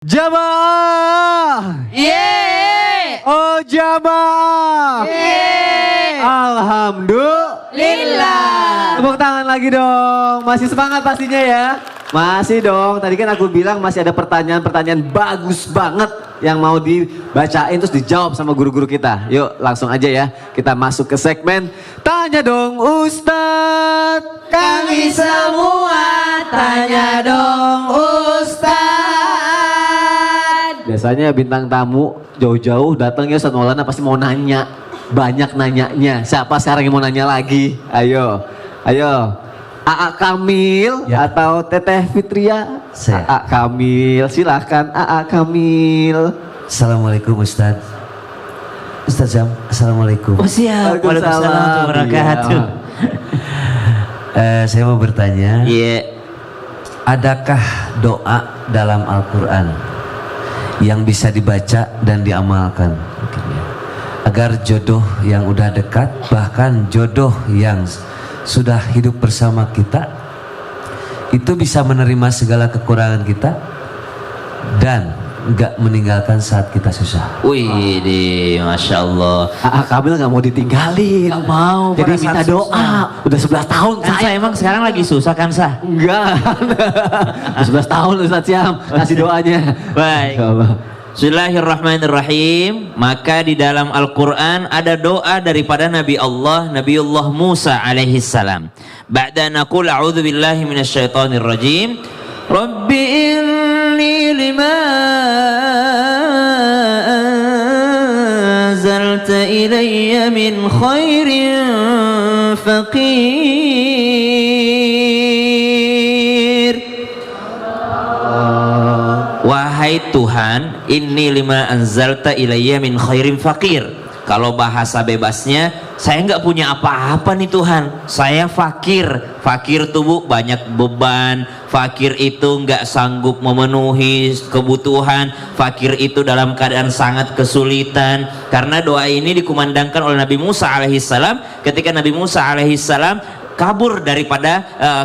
Jamaah. Yeay. Oh jamaah. Yeay. Alhamdulillah. Tepuk tangan lagi dong. Masih semangat pastinya ya. Masih dong. Tadi kan aku bilang masih ada pertanyaan-pertanyaan bagus banget yang mau dibacain terus dijawab sama guru-guru kita. Yuk langsung aja ya. Kita masuk ke segmen Tanya Dong Ustadz. Kami semua tanya dong Ustadz. Biasanya bintang tamu jauh-jauh datang ya Ustadz Maulana pasti mau nanya. Banyak nanyanya. Siapa sekarang yang mau nanya lagi? Ayo. AA Kamil ya. Atau Teteh Fitria? Saya. AA Kamil, silahkan AA Kamil. Assalamualaikum Ustadz. Ustadz Jam, Assalamualaikum. Oh siap. Waalaikumsalam warahmatullahi wabarakatuh. Saya mau bertanya. Iya. Adakah doa dalam Al-Quran yang bisa dibaca dan diamalkan agar jodoh yang udah dekat, bahkan jodoh yang sudah hidup bersama kita itu bisa menerima segala kekurangan kita dan nggak meninggalkan saat kita susah? Wih, Masya Allah. AA Kamil gak mau ditinggalin. Gak mau. Jadi minta doa. Susah. Udah 11 tahun Kan saya emang sekarang lagi susah kan Sah? Enggak. 11 tahun Ustadz Syam. Kasih doanya. Baik. Bismillahirrahmanirrahim. Maka di dalam Al-Quran ada doa daripada Nabi Allah, Nabiullah Musa alaihi salam. Ba'da naqul a'udzu billahi minasyaitonir rajim. Rabbi inni lima anzalta ilayya min khairin faqir. Wahai Tuhan, inni lima anzalta ilayya min khairin faqir. Kalau bahasa bebasnya, saya nggak punya apa-apa nih Tuhan. Saya fakir. Fakir tubuh banyak beban. Fakir itu nggak sanggup memenuhi kebutuhan. Fakir itu dalam keadaan sangat kesulitan. Karena doa ini dikumandangkan oleh Nabi Musa alaihissalam ketika Nabi Musa alaihissalam kabur daripada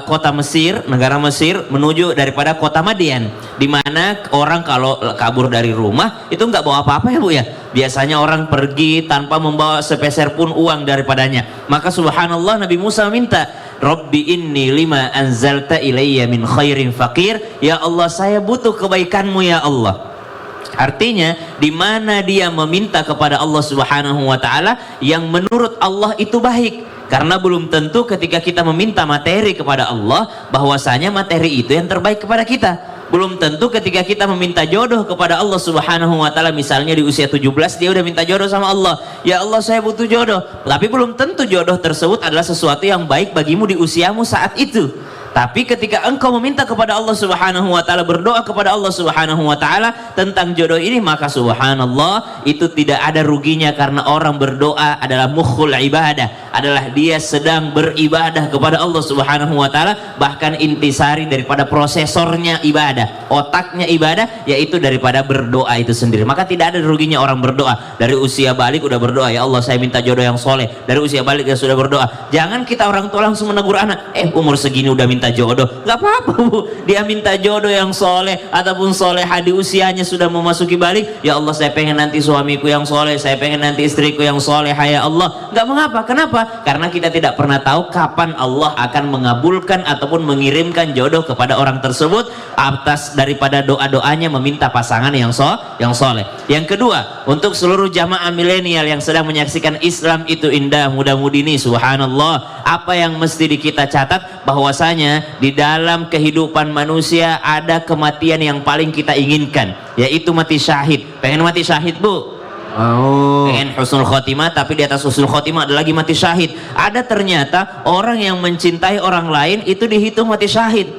kota Mesir, negara Mesir, menuju daripada kota Madian, di mana orang kalau kabur dari rumah itu nggak bawa apa-apa ya Bu ya. Biasanya orang pergi tanpa membawa sepeser pun uang daripadanya. Maka subhanallah Nabi Musa minta, Rabbi inni lima anzalta ilayya min khairin faqir. Ya Allah, saya butuh kebaikanmu ya Allah. Artinya di mana dia meminta kepada Allah Subhanahu wa taala yang menurut Allah itu baik. Karena belum tentu ketika kita meminta materi kepada Allah bahwasanya materi itu yang terbaik kepada kita. Belum tentu ketika kita meminta jodoh kepada Allah Subhanahu wa taala, misalnya di usia 17 dia udah minta jodoh sama Allah. Ya Allah, saya butuh jodoh. Tapi belum tentu jodoh tersebut adalah sesuatu yang baik bagimu di usiamu saat itu. Tapi ketika engkau meminta kepada Allah Subhanahu wa taala, berdoa kepada Allah Subhanahu wa taala tentang jodoh ini, maka subhanallah itu tidak ada ruginya. Karena orang berdoa adalah mukhul ibadah, adalah dia sedang beribadah kepada Allah Subhanahu wa taala. Bahkan intisari daripada prosesornya ibadah, otaknya ibadah, yaitu daripada berdoa itu sendiri. Maka tidak ada ruginya orang berdoa. Dari usia balik udah berdoa, ya Allah saya minta jodoh yang soleh. Dari usia balik dia sudah berdoa. Jangan kita orang tua langsung menegur anak, umur segini udah minta jodoh. Gak apa-apa Bu, dia minta jodoh yang soleh ataupun solehah di usianya sudah memasuki balik. Ya Allah, saya pengen nanti suamiku yang soleh, saya pengen nanti istriku yang solehah ya Allah. Gak mengapa. Kenapa? Karena kita tidak pernah tahu kapan Allah akan mengabulkan ataupun mengirimkan jodoh kepada orang tersebut atas daripada doa-doanya meminta pasangan yang soleh. Yang kedua, untuk seluruh jamaah milenial yang sedang menyaksikan Islam itu indah, mudah-mudi ini subhanallah, apa yang mesti kita catat bahwasanya di dalam kehidupan manusia ada kematian yang paling kita inginkan, yaitu mati syahid. Pengen mati syahid Bu? Pengen husnul khotimah, tapi di atas husnul khotimah ada lagi mati syahid. Ada ternyata orang yang mencintai orang lain itu dihitung mati syahid.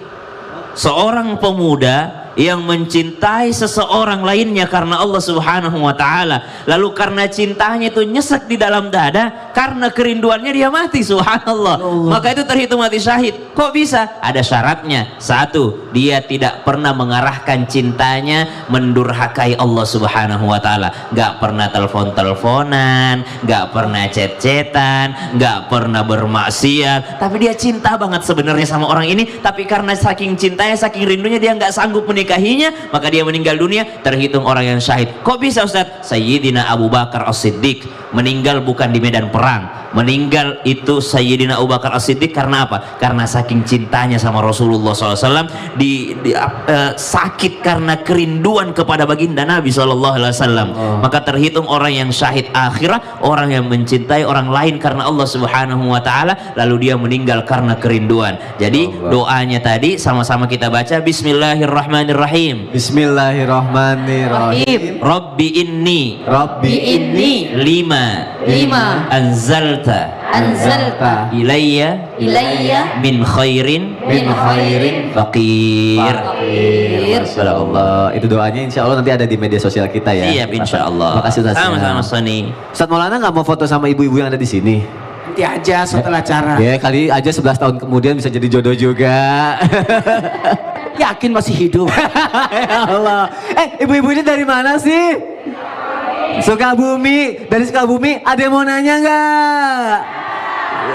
Seorang pemuda yang mencintai seseorang lainnya karena Allah Subhanahu wa taala, lalu karena cintanya itu nyesek di dalam dada, karena kerinduannya dia mati, subhanallah. Maka itu terhitung mati syahid. Kok bisa? Ada syaratnya. Satu, dia tidak pernah mengarahkan cintanya mendurhakai Allah Subhanahu wa taala. Gak pernah telepon-teleponan, gak pernah chat-chatan, gak pernah bermaksiat, tapi dia cinta banget sebenarnya sama orang ini, tapi karena saking cintanya, saking rindunya dia gak sanggup menikah menikahinya, maka dia meninggal dunia, terhitung orang yang syahid. Kok bisa Ustaz? Sayyidina Abu Bakar As-Siddiq meninggal bukan di medan perang, meninggal itu Sayyidina Abu Bakar As-Siddiq karena apa? Karena saking cintanya sama Rasulullah SAW, sakit karena kerinduan kepada baginda Nabi SAW. Maka terhitung orang yang syahid akhirat, orang yang mencintai orang lain karena Allah Subhanahu wa Ta'ala, lalu dia meninggal karena kerinduan. Jadi doanya tadi sama-sama kita baca. Bismillahirrahmanirrahim. Bismillahirrahmanirrahim. Rabbi inni lima anzalta ilayya min khairin faqir. Masya Allah. Itu doanya insya Allah nanti ada di media sosial kita ya. Siap insya Allah. Makasih Ustaz. Sama-sama Sony. Ustaz Maulana nggak mau foto sama ibu-ibu yang ada di sini? Nanti aja setelah acara. Ya kali aja 11 tahun kemudian bisa jadi jodoh juga. Yakin masih hidup. Ya Allah. Ibu-ibu ini dari mana sih? Sukabumi. Dari Sukabumi ada yang mau nanya nggak?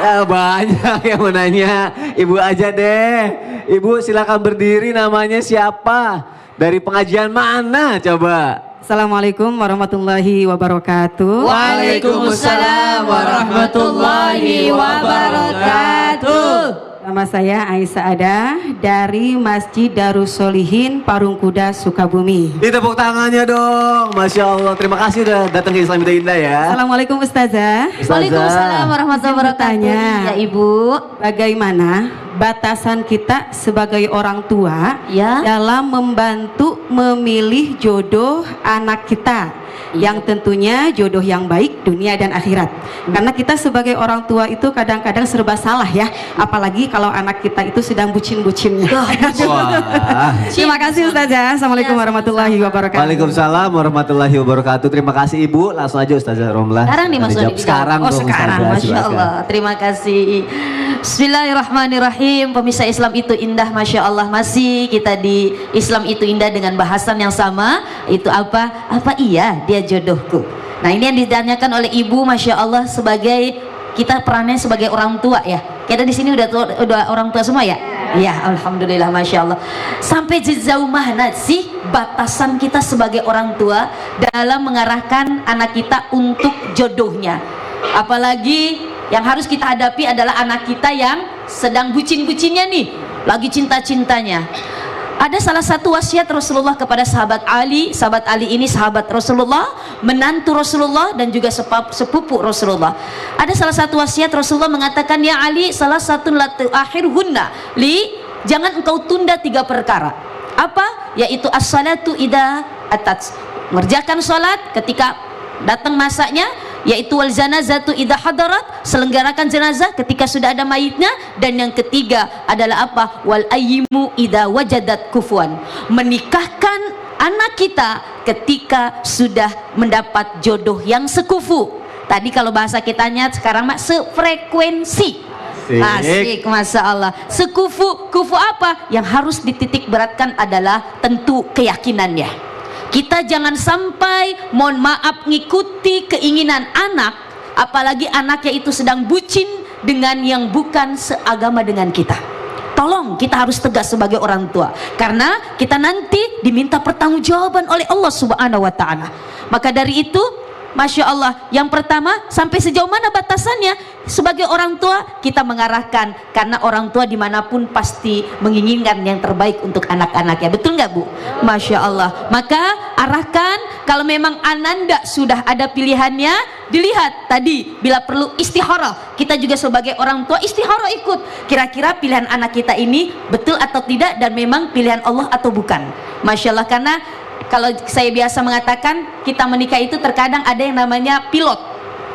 Ya, banyak yang mau nanya. Ibu aja deh. Ibu silakan berdiri, namanya siapa? Dari pengajian mana coba? Assalamualaikum warahmatullahi wabarakatuh. Waalaikumsalam warahmatullahi wabarakatuh. Nama saya Aisyah Ada dari Masjid Darus Solihin Parungkuda Sukabumi. Ditepuk tangannya dong. Masya Allah. Terima kasih udah datang ke Islam Indah ya. Assalamualaikum Ustazah. Waalaikumsalam warahmatullahi wabarakatuh. Ya Ibu. Bagaimana batasan kita sebagai orang tua Ya. dalam membantu memilih jodoh anak kita? Yang tentunya jodoh yang baik dunia dan akhirat. Karena kita sebagai orang tua itu kadang-kadang serba salah ya. Apalagi kalau anak kita itu sedang bucin-bucinnya. Wah. Terima kasih Ustazah. Assalamualaikum warahmatullahi wabarakatuh. Waalaikumsalam warahmatullahi wabarakatuh. Terima kasih Ibu. Langsung aja Ustazah Romlah. Sekarang nih Mas Dijawab Dodi. sekarang Oh dong, sekarang, Ustazah. Masya Silakan. Allah. Terima kasih. Bismillahirrahmanirrahim. Pemirsa Islam itu indah, Masya Allah. Masih kita di Islam itu indah dengan bahasan yang sama. Itu apa? Apa iya dia jodohku? Nah ini yang ditanyakan oleh Ibu, Masya Allah, sebagai kita perannya sebagai orang tua ya. Kita di sini udah orang tua semua ya. Ya, alhamdulillah, Masya Allah. Sampai sejauh mana sih batasan kita sebagai orang tua dalam mengarahkan anak kita untuk jodohnya? Apalagi yang harus kita hadapi adalah anak kita yang sedang bucin-bucinnya nih, lagi cinta-cintanya. Ada salah satu wasiat Rasulullah kepada sahabat Ali. Sahabat Ali ini sahabat Rasulullah, menantu Rasulullah dan juga sepupu Rasulullah. Ada salah satu wasiat Rasulullah mengatakan, ya Ali, salah satu akhir hunna li, jangan engkau tunda 3 perkara. Apa? Yaitu as-salatu idza atat, mengerjakan salat ketika datang masanya, yaitu wal janazatu idza hadarat, selenggarakan jenazah ketika sudah ada mayitnya, dan yang ketiga adalah apa? Wal ayyimu idza wajadat kufuan, menikahkan anak kita ketika sudah mendapat jodoh yang sekufu. Tadi kalau bahasa kitanya sekarang mak sefrekuensi. Asik, Masya Allah. Sekufu, kufu apa? Yang harus dititik beratkan adalah tentu keyakinannya. Kita jangan sampai, mohon maaf, ngikuti keinginan anak, apalagi anaknya itu sedang bucin dengan yang bukan seagama dengan kita. Tolong kita harus tegas sebagai orang tua, karena kita nanti diminta pertanggungjawaban oleh Allah Subhanahu wa Ta'ala. Maka dari itu, Masya Allah, yang pertama, sampai sejauh mana batasannya sebagai orang tua kita mengarahkan, karena orang tua dimanapun pasti menginginkan yang terbaik untuk anak-anaknya. Betul nggak Bu? Masya Allah. Maka arahkan, kalau memang ananda sudah ada pilihannya, dilihat tadi bila perlu istikharah. Kita juga sebagai orang tua istikharah ikut, kira-kira pilihan anak kita ini betul atau tidak, dan memang pilihan Allah atau bukan. Masya Allah. Karena kalau saya biasa mengatakan, kita menikah itu terkadang ada yang namanya pilot.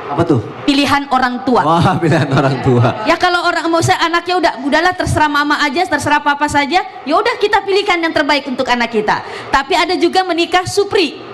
Apa tuh? Pilihan orang tua. Wah, pilihan orang tua. Ya kalau orang mau anaknya udahlah terserah mama aja, terserah papa saja. Ya udah kita pilihkan yang terbaik untuk anak kita. Tapi ada juga menikah supri.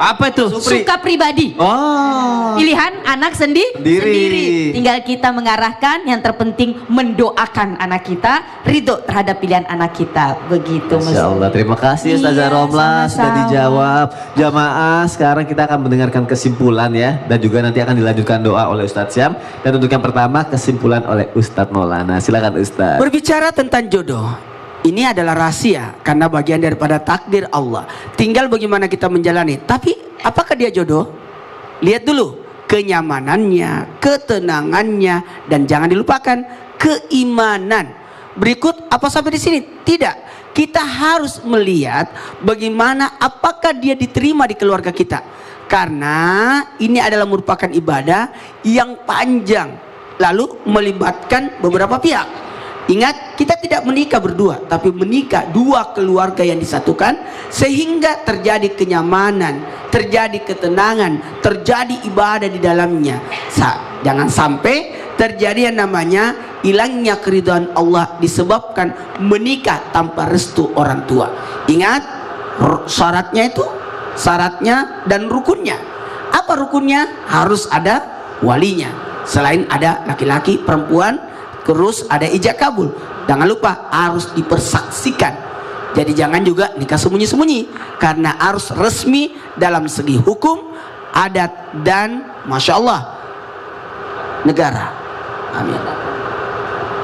Apa itu? Suka pribadi. Oh. Pilihan anak sendiri. Tinggal kita mengarahkan, yang terpenting mendoakan anak kita, ridho terhadap pilihan anak kita. Begitu. Masya Allah, terima kasih Ustazah Iya, Romlah sudah sama-sama. dijawab. Jamaah, sekarang kita akan mendengarkan kesimpulan ya, dan juga nanti akan dilanjutkan doa oleh Ustadz Syam. Dan untuk yang pertama, kesimpulan oleh Ustadz Maulana. Silakan Ustadz. Berbicara tentang jodoh, ini adalah rahasia karena bagian daripada takdir Allah. Tinggal bagaimana kita menjalani. Tapi apakah dia jodoh? Lihat dulu kenyamanannya, ketenangannya, dan jangan dilupakan keimanan. Berikut apa sampai di sini? Tidak. Kita harus melihat bagaimana apakah dia diterima di keluarga kita. Karena ini adalah merupakan ibadah yang panjang, lalu melibatkan beberapa pihak. Ingat, kita tidak menikah berdua, tapi menikah dua keluarga yang disatukan, sehingga terjadi kenyamanan, terjadi ketenangan, terjadi ibadah di dalamnya. Jangan sampai terjadi yang namanya hilangnya keridhaan Allah disebabkan menikah tanpa restu orang tua. Ingat, syaratnya dan rukunnya. Apa rukunnya? Harus ada walinya. Selain ada laki-laki, perempuan, terus ada ijab kabul. Jangan lupa harus dipersaksikan. Jadi jangan juga nikah sembunyi-sembunyi, karena harus resmi dalam segi hukum, adat, dan Masya Allah negara. Amin.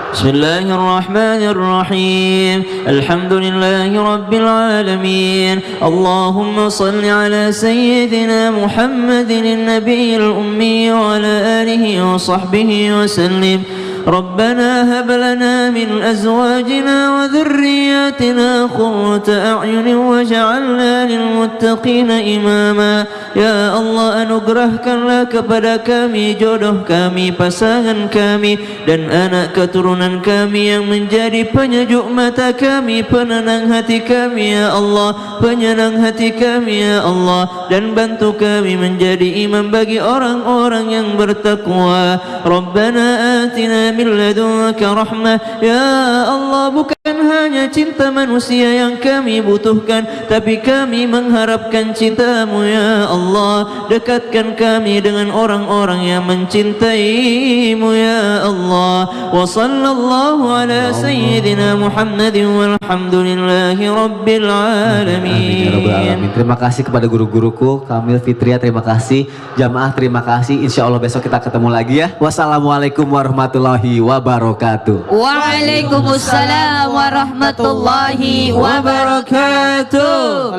Bismillahirrahmanirrahim. Alhamdulillahi Rabbil Alamin. Allahumma salli ala Sayyidina Muhammadin Nabiyil Ummi wa ala alihi wa sahbihi wa sallim. ربنا هب لنا من أزواجنا وذرياتنا قرة أعين واجعلنا للمتقين إماما. Ya Allah, anugerahkanlah kepada kami jodoh kami, pasangan kami, dan anak keturunan kami yang menjadi penyejuk mata kami, penenang hati kami ya Allah, penyenang hati kami ya Allah, dan bantu kami menjadi imam bagi orang-orang yang bertakwa. Rabbana atina min ladunka rahmah. Ya Allah, bukan hanya cinta manusia yang kami butuhkan, tapi kami mengharapkan cintamu ya Allah. Dekatkan kami dengan orang-orang yang mencintaimu ya Allah. Wa sallallahu ala sayyidina Muhammadin walhamdulillahi rabbil alamin. Terima kasih kepada guru-guruku, Kamil, Fitria, terima kasih. Jamaah, terima kasih. Insya Allah besok kita ketemu lagi ya. Wassalamualaikum warahmatullahi wabarakatuh. Waalaikumsalam warahmatullahi wabarakatuh.